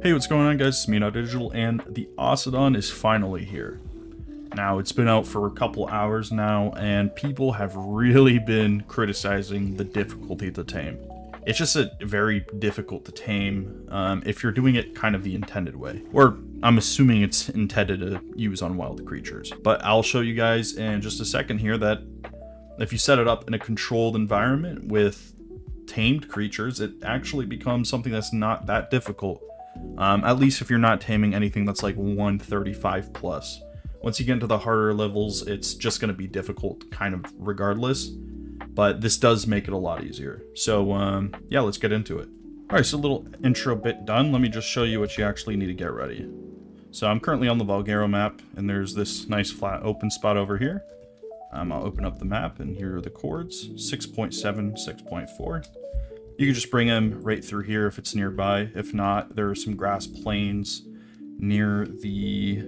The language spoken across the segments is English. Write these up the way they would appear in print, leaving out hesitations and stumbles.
Hey, what's going on, guys? It's me, Digital, and the Ossidon is finally here. Now, it's been out for a couple hours now, and people have really been criticizing the difficulty to tame. It's just very difficult to tame if you're doing it kind of the intended way. Or, I'm assuming it's intended to use on wild creatures. But I'll show you guys in just a second here that if you set it up in a controlled environment with tamed creatures, it actually becomes something that's not that difficult. At least if you're not taming anything that's like 135 plus. Once you get into the harder levels, it's just going to be difficult kind of regardless. But this does make it a lot easier. So yeah, let's get into it. Alright, so a little intro bit done. Let me just show you what you actually need to get ready. So I'm currently on the Valguero map, and there's this nice flat open spot over here. I'll open up the map, and here are the chords, 6.7, 6.4. You can just bring them right through here if it's nearby. If not, there are some grass plains near the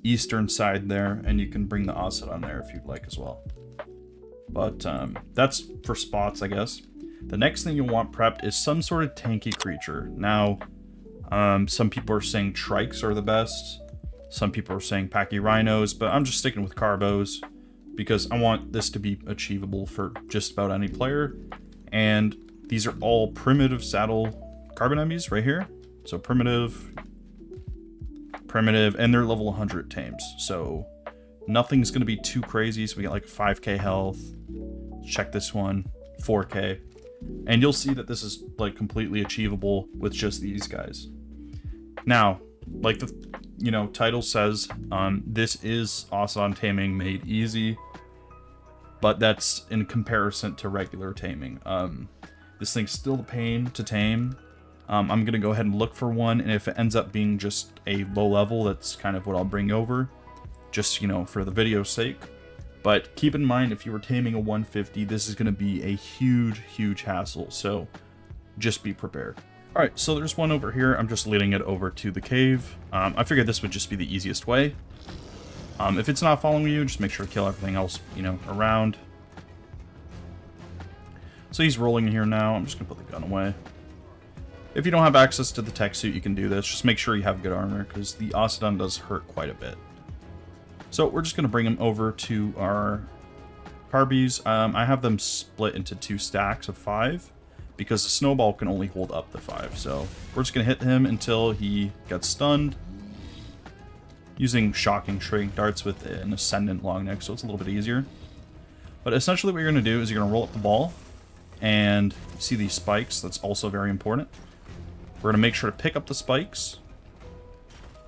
eastern side there, and you can bring the Ossidon there if you'd like as well. But that's for spots, I guess. The next thing you'll want prepped is some sort of tanky creature. Now, some people are saying trikes are the best. Some people are saying pachyrhinos, but I'm just sticking with carbos because I want this to be achievable for just about any player. And these are all primitive saddle carbon enemies right here. So primitive, and they're level 100 tames. So nothing's going to be too crazy. So we get like 5k health. Check this one, 4k. And you'll see that this is like completely achievable with just these guys. Now, like the title says, this is Ossidon taming made easy. But that's in comparison to regular taming. This thing's still a pain to tame. I'm going to go ahead and look for one, and if it ends up being just a low level, that's kind of what I'll bring over. Just, for the video's sake. But keep in mind, if you were taming a 150, this is going to be a huge, huge hassle. So just be prepared. Alright, so there's one over here. I'm just leading it over to the cave. I figured this would just be the easiest way. If it's not following you, just make sure to kill everything else, around. So he's rolling in here now. I'm just going to put the gun away. If you don't have access to the tech suit, you can do this. Just make sure you have good armor, because the Ossidon does hurt quite a bit. So we're just going to bring him over to our carbies. I have them split into 2 stacks of 5, because the snowball can only hold up to 5. So we're just going to hit him until he gets stunned, using shocking shrink darts with an ascendant long neck, so it's a little bit easier. But essentially what you're going to do is you're going to roll up the ball, and see these spikes. That's also very important. We're going to make sure to pick up the spikes,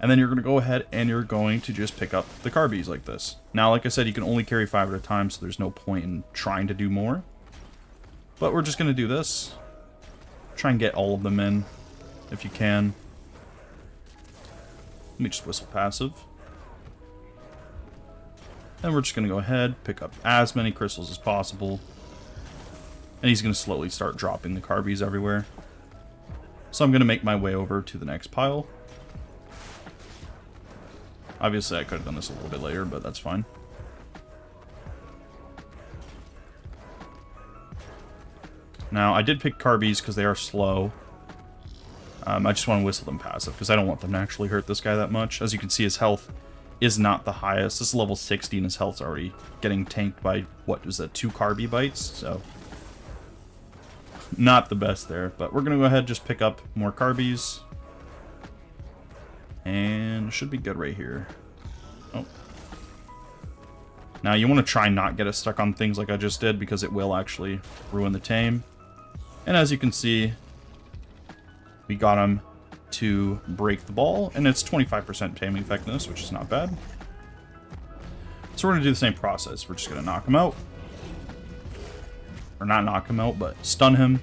and then you're going to go ahead and you're going to just pick up the carbies like this. Now, like I said, you can only carry 5 at a time, so there's no point in trying to do more. But we're just going to do this. Try and get all of them in, if you can. Let me just whistle passive. And we're just going to go ahead, pick up as many crystals as possible. And he's going to slowly start dropping the carbies everywhere. So I'm going to make my way over to the next pile. Obviously, I could have done this a little bit later, but that's fine. Now, I did pick carbies because they are slow. I just want to whistle them passive because I don't want them to actually hurt this guy that much. As you can see, his health is not the highest. This is level 60 and his health's already getting tanked by, what was that, 2 carbie bites? So not the best there, but we're going to go ahead and just pick up more carbies. And it should be good right here. Oh. Now you want to try not get it stuck on things like I just did, because it will actually ruin the tame. And as you can see, we got him to break the ball, and it's 25% taming effectiveness, which is not bad. So we're going to do the same process. We're just going to knock him out. Or not knock him out, but stun him.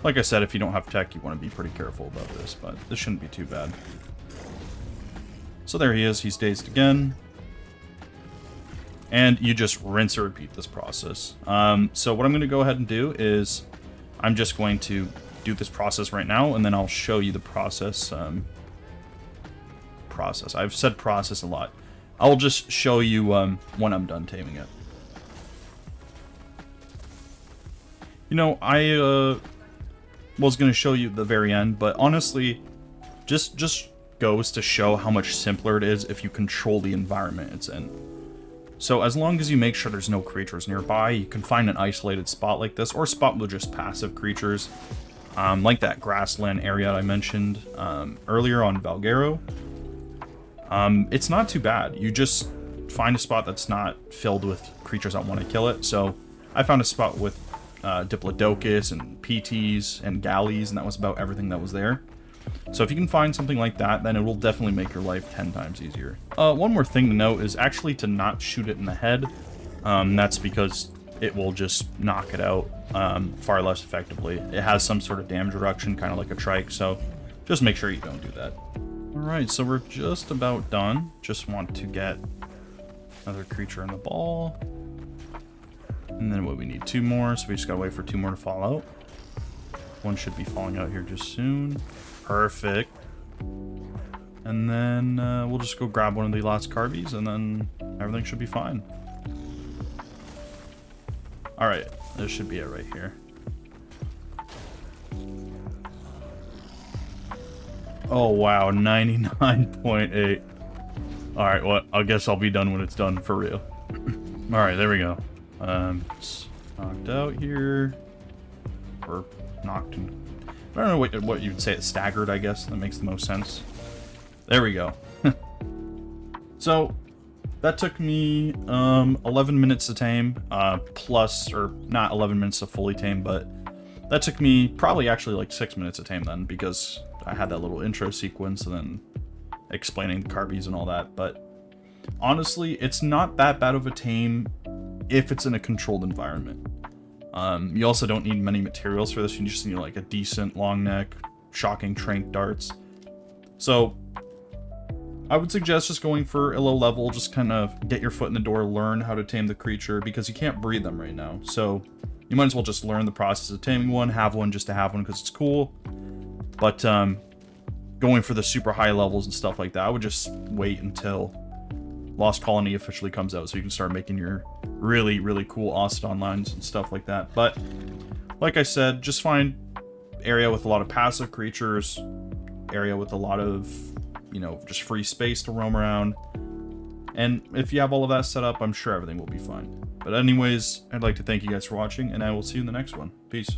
Like I said, if you don't have tech, you want to be pretty careful about this, but this shouldn't be too bad. So there he is. He's dazed again. And you just rinse and repeat this process. So what I'm going to go ahead and do is I'm just going to do this process right now, and then I'll show you the process. I've said process a lot. I'll just show you when I'm done taming it. You know, I was going to show you at the very end, but honestly, just goes to show how much simpler it is if you control the environment it's in. So as long as you make sure there's no creatures nearby, you can find an isolated spot like this, or a spot with just passive creatures, like that grassland area I mentioned earlier on Valguero. It's not too bad. You just find a spot that's not filled with creatures that want to kill it. So I found a spot with Diplodocus and PTs and galleys, and that was about everything that was there. So if you can find something like that, then it will definitely make your life 10 times easier. One more thing to note is actually to not shoot it in the head. That's because it will just knock it out far less effectively. It has some sort of damage reduction, kind of like a trike, so just make sure you don't do that. Alright, so we're just about done. Just want to get another creature in the ball. And then what we need 2 more, so we just gotta wait for 2 more to fall out. One should be falling out here just soon. Perfect. And then we'll just go grab one of the last carbies, and then everything should be fine. Alright, this should be it right here. Oh wow, 99.8. Alright, well, I guess I'll be done when it's done, for real. Alright, there we go. It's knocked out here. Or knocked in. I don't know what you'd say, it's staggered, I guess. That makes the most sense. There we go. So, that took me 11 minutes to tame, plus, or not 11 minutes to fully tame, but that took me probably actually like 6 minutes to tame then, because I had that little intro sequence and then explaining the carbies and all that. But honestly, it's not that bad of a tame if it's in a controlled environment. You also don't need many materials for this. You just need like a decent long neck, shocking trank darts. So I would suggest just going for a low level, just kind of get your foot in the door, learn how to tame the creature, because you can't breed them right now. So you might as well just learn the process of taming one, have one just to have one because it's cool. But going for the super high levels and stuff like that, I would just wait until Lost Colony officially comes out so you can start making your really, really cool Ossidon lines and stuff like that. But like I said, just find area with a lot of passive creatures, area with a lot of, you know, just free space to roam around. And if you have all of that set up, I'm sure everything will be fine. But anyways, I'd like to thank you guys for watching, and I will see you in the next one. Peace.